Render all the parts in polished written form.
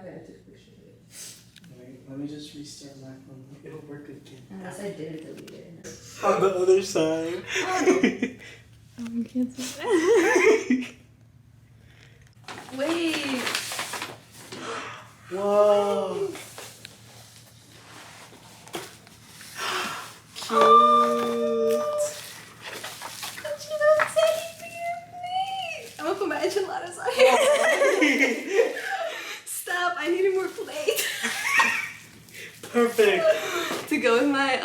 Okay, I took a picture of it. Wait, let me just restart my phone. It'll work again. Unless I didn't delete it. On the other side. You can't see that. Wait! Whoa! Cute! You don't say anything, please! I'm gonna put my enchiladas on here. Stop, I needed more plate. Perfect! To go with my,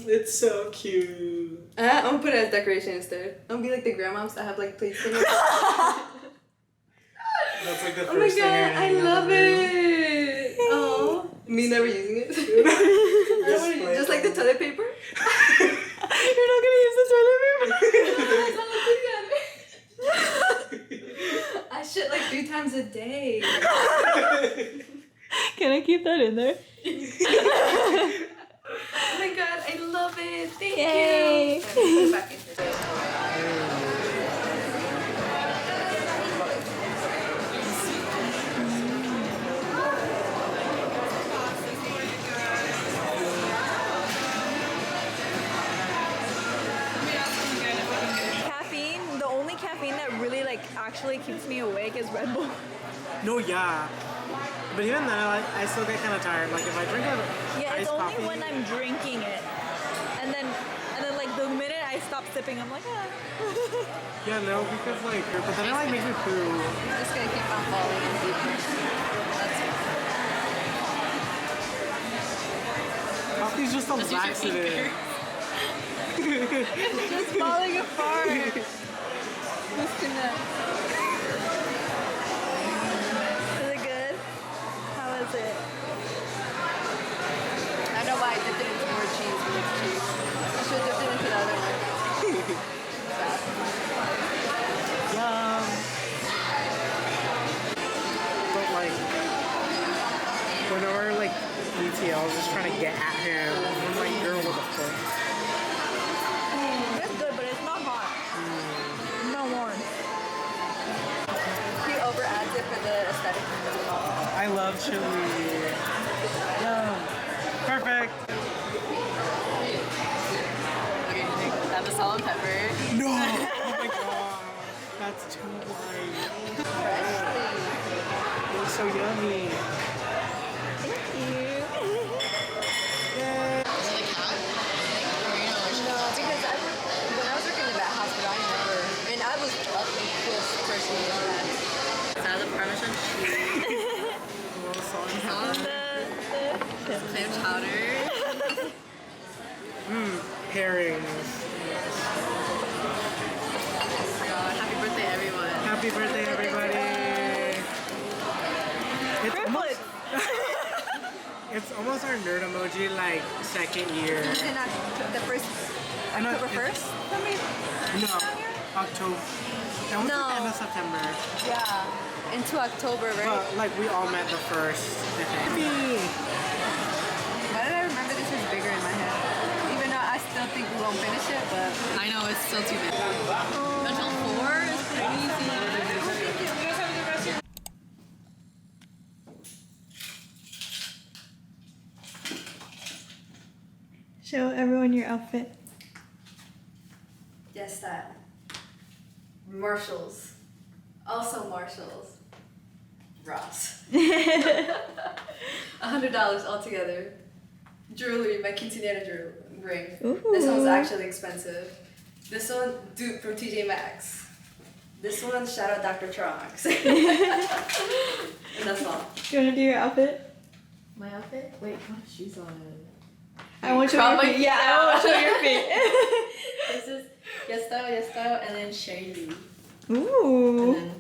It's so cute. I'm gonna put it as decoration instead. I'm gonna be like the grandmoms that have like plates in it. That's like the Oh my first thing god, I love it! Oh, me never using it. I don't want to use just like the toilet paper. You're not gonna use the toilet paper? I shit like 3 times a day. Can I keep that in there? Oh my god, I love it. Thank Yay. you. Let me put it back into it. Caffeine, the only caffeine that really like actually keeps me awake is Red Bull. No, yeah. But even then, I still get kind of tired. Like if I drink a Yeah, it's iced only coffee, when I'm drinking it. And then like the minute I stop sipping, I'm like, ah. yeah, no, because like, but then it like makes me poo. I'm just gonna keep on falling in deeper. Coffee's just a laxative. It's just falling apart. Just gonna. Is it good? How is it? I don't know why I dipped it into more cheese, but it's cheese. I should have dipped it into the other one. Yum. But like, whenever like ETL is just trying to get at him, I'm like, girl, what the fuck? It's good, but it's not hot. It's not warm. He over adds it for the aesthetic. I love chili. Yum. Perfect. Okay, have the salt and pepper. No. Oh my god. That's too white. It looks so yummy. Thank you. Yay. No, because when I was working in that hospital, I never, and I was a close person with that. Is that the Parmesan cheese? A little salt and pepper. Clam chowder. Pairings. God, happy birthday, everyone. Happy birthday, everybody. It's almost our nerd emoji, like, second year. Is it not the first, October 1st? No, October. That was No. the end of September. Yeah, into October, right? But, like, we all met the first, I think. Why did I remember this was bigger in my head? Even though I still think we won't finish it, but I know it's still too big. Until 4 is crazy. Show everyone your outfit. Yes, that. Marshalls. Also Marshalls. Ross. $100 altogether. Jewelry, my quinceañera ring. Ooh. This one's actually expensive. This one, dude, from TJ Maxx. This one, shout out Dr. Trunks. And that's all. You wanna do your outfit? My outfit? Wait, what shoes on? I want to show your Probably- feet. Yeah, I want to show your feet. This is 𝘀𝘀𝗶𝗹, and then 𝘀𝘀𝗃𝗃. Ooh. And then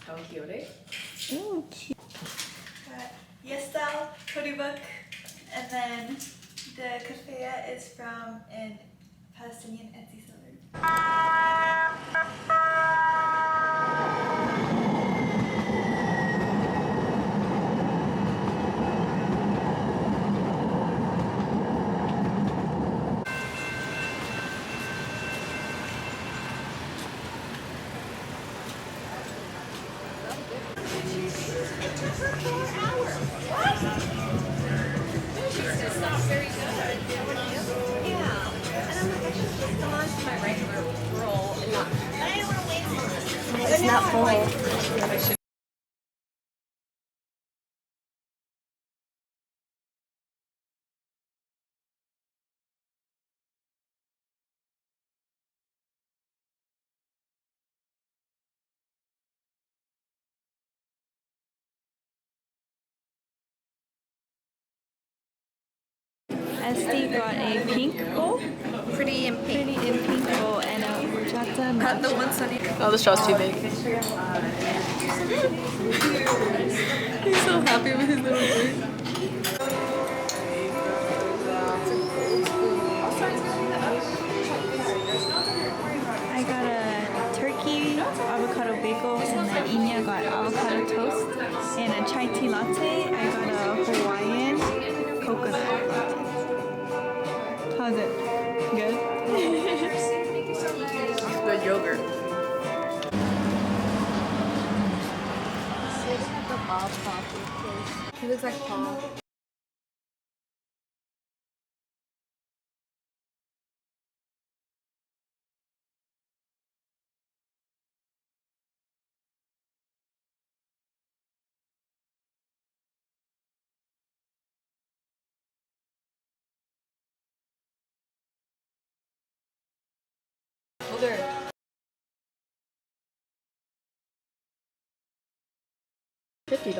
𝐶𝐞𝐭𝐚𝐢𝐥𝐬. Oh, cute. 𝘀𝘀𝗶𝗹, and then the kafaya is from an Palestinian Etsy seller. It's not full. Esty got a pink bowl. Pretty and pink. Pretty in pink bowl and a horchata. Cut the one sunny. Oh, the straw's too big. He's so happy with his little drink. I got a turkey avocado bagel and then 𝗀𝐻 got avocado toast and a chai tea latte. I got a Hawaiian coconut latte. How's it? Good? Good yogurt. He looks like Paul. $50.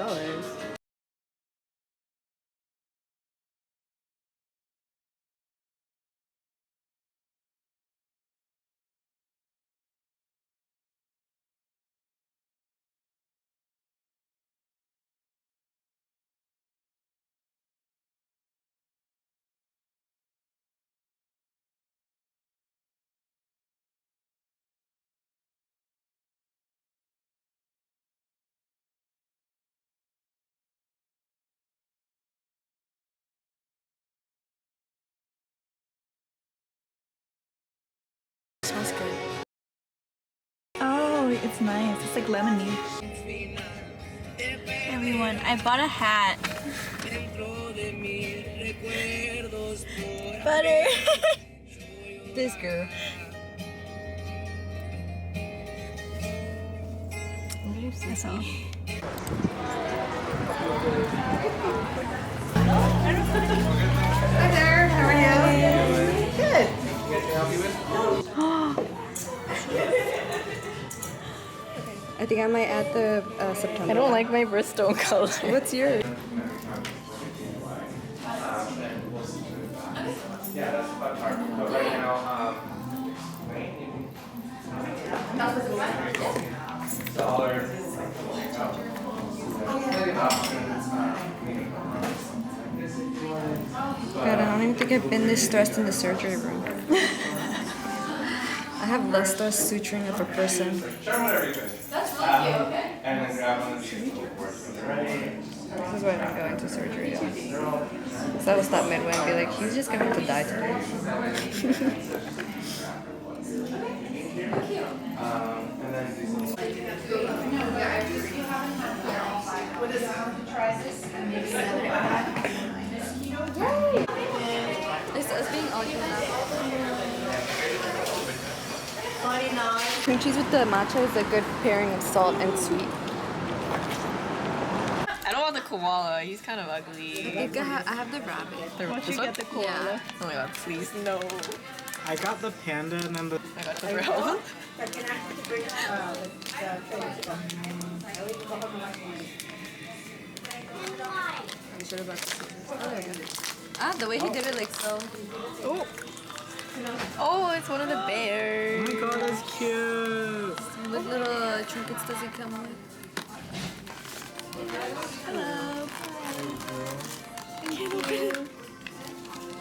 Smells good. Oh, it's nice. It's like lemony. Everyone, I bought a hat. Butter. This girl. That's all. Hi there, how are you? Good. I think I might add the September. I don't like my birthstone color. What's yours? God, I don't even think I've been this stressed in the surgery room. I have less stress suturing of a person. That's really cute, okay? And then grab on the shoe. This is why I'm going to surgery. So I will stop midway and be like, he's just going to die today. And then It's us being all cream cheese with the matcha is a good pairing of salt and sweet. I don't want the koala. He's kind of ugly. I have the rabbit. Why don't you get the koala? Yeah. Oh my god, please, no. I got the panda and then the. I got the brown. Ah, the way he did it, like so. Oh. Oh, it's one of the bears. Oh my god, that's cute. What little trinkets does it come with? Hello.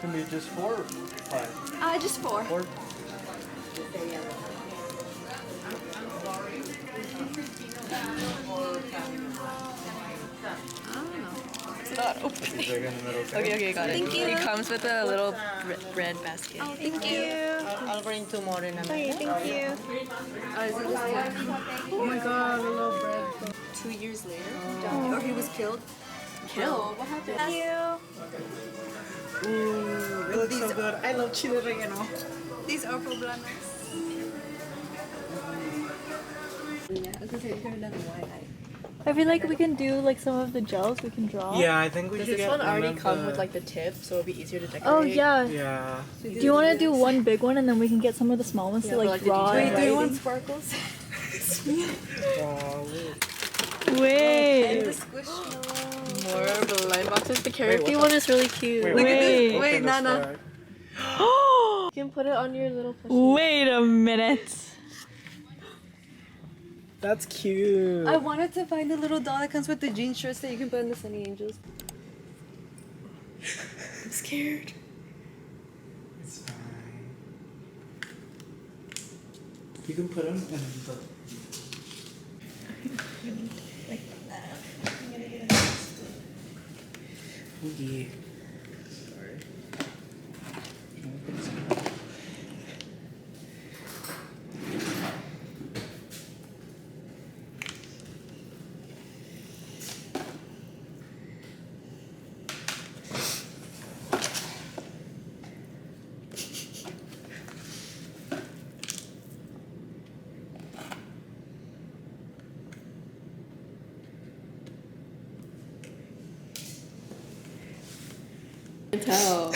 Can be just 4 or 5? Just 4. 4. It's not opening. Okay, got it. Thank you. It comes with a little bread basket. Oh, thank you. I'll bring 2 more in a Okay, minute. thank you. Oh, is it just 2? Oh my god, a little bread. 2 years later. Or he was killed. Killed? What happened? Thank you. Ooh, it looks so good. I love chile relleno. These are poblanos. Yeah, I was gonna say we could have done the white eye. I feel like we can do like some of the gels we can draw. Yeah, I think we Does should this get one already of come the- with like the tip, so it'll be easier to decorate? Oh yeah. Yeah. Do you want to do one big one and then we can get some of the small ones Yeah, to for, like like, the draw? details. and Do you writing? want sparkles? Oh, look. Wait. The squishmallow. More blind boxes. The Wait, karaoke what one is really cute. Wait, Look at this. Wait. Wait, open this Nana. bag. You can put it on your little plushie. Wait a minute. That's cute. I wanted to find the little doll that comes with the jean shirts that you can put in the Sunny Angels. I'm scared. It's fine. You can put them in the... Oh yeah. Sorry. Tell.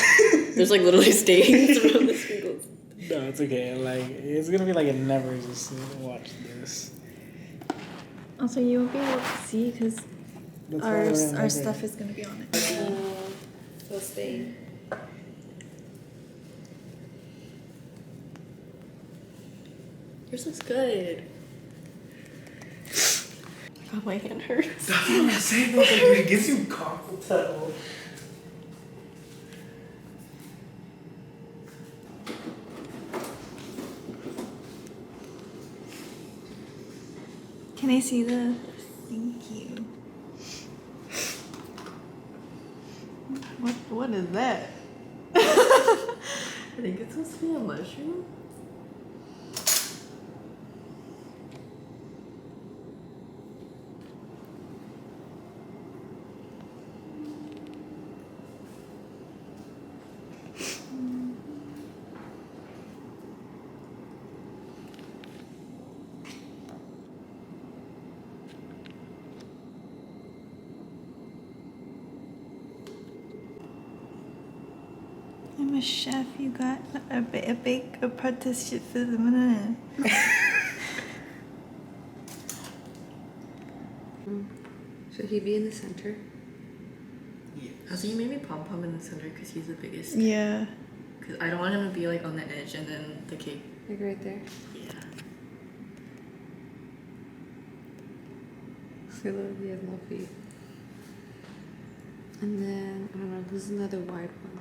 There's like literally stains around the sprinkles. No, it's okay. Like, it's gonna be like it never existed. Watch this. Also, you won't be able to see because That's why we're in our there. stuff is gonna be on it. So stay. Yours looks good. Oh, my hand hurts. That's what I'm saying. Like, it gives you carpal tunnel. Can I see the? Thank you. What is that? I think it's supposed to be a mushroom. I'm a chef. You got a bake apprenticeship for the minute. Should he be in the center? Also, you made me pom pom in the center because he's the biggest. Yeah. Because I don't want him to be like on the edge and then the cake. Like right there. Yeah. So he has no feet. And then, I don't know, this is another wide one.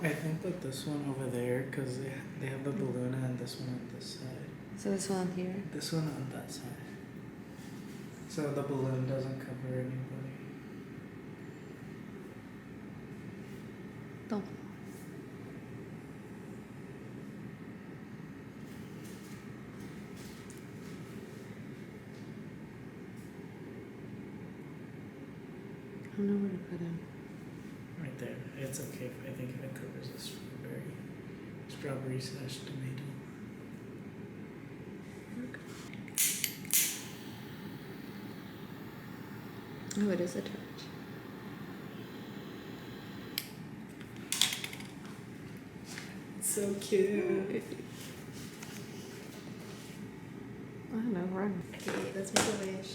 I think that this one over there, because they have the balloon and this one on this side. So this one here. This one on that side. So the balloon doesn't cover anybody. Don't. I don't know where to put him. Right there. It's okay. I think if it covers the strawberry slash tomato. Oh, it is a torch. So cute. I don't know, run. Okay, let's make a wish.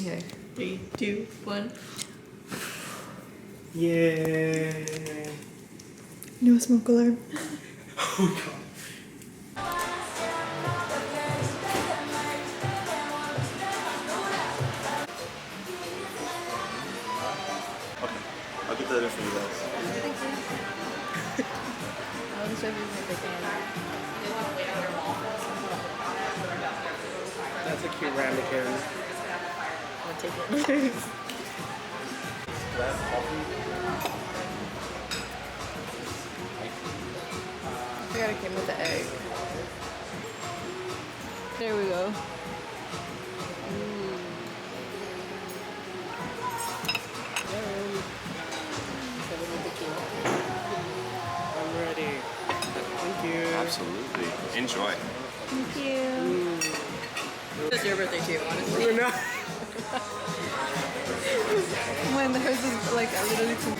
Okay. 3, 2, 1. Yay. No smoke alarm. Oh god. Okay, I'll get that in for you guys. I was serving my big hand. That's a cute ramekin. I'm gonna take it. I forgot it came with the egg. There we go. Ooh. Enjoy. Thank you. It's your birthday too, honestly. No. When hers is like literally too.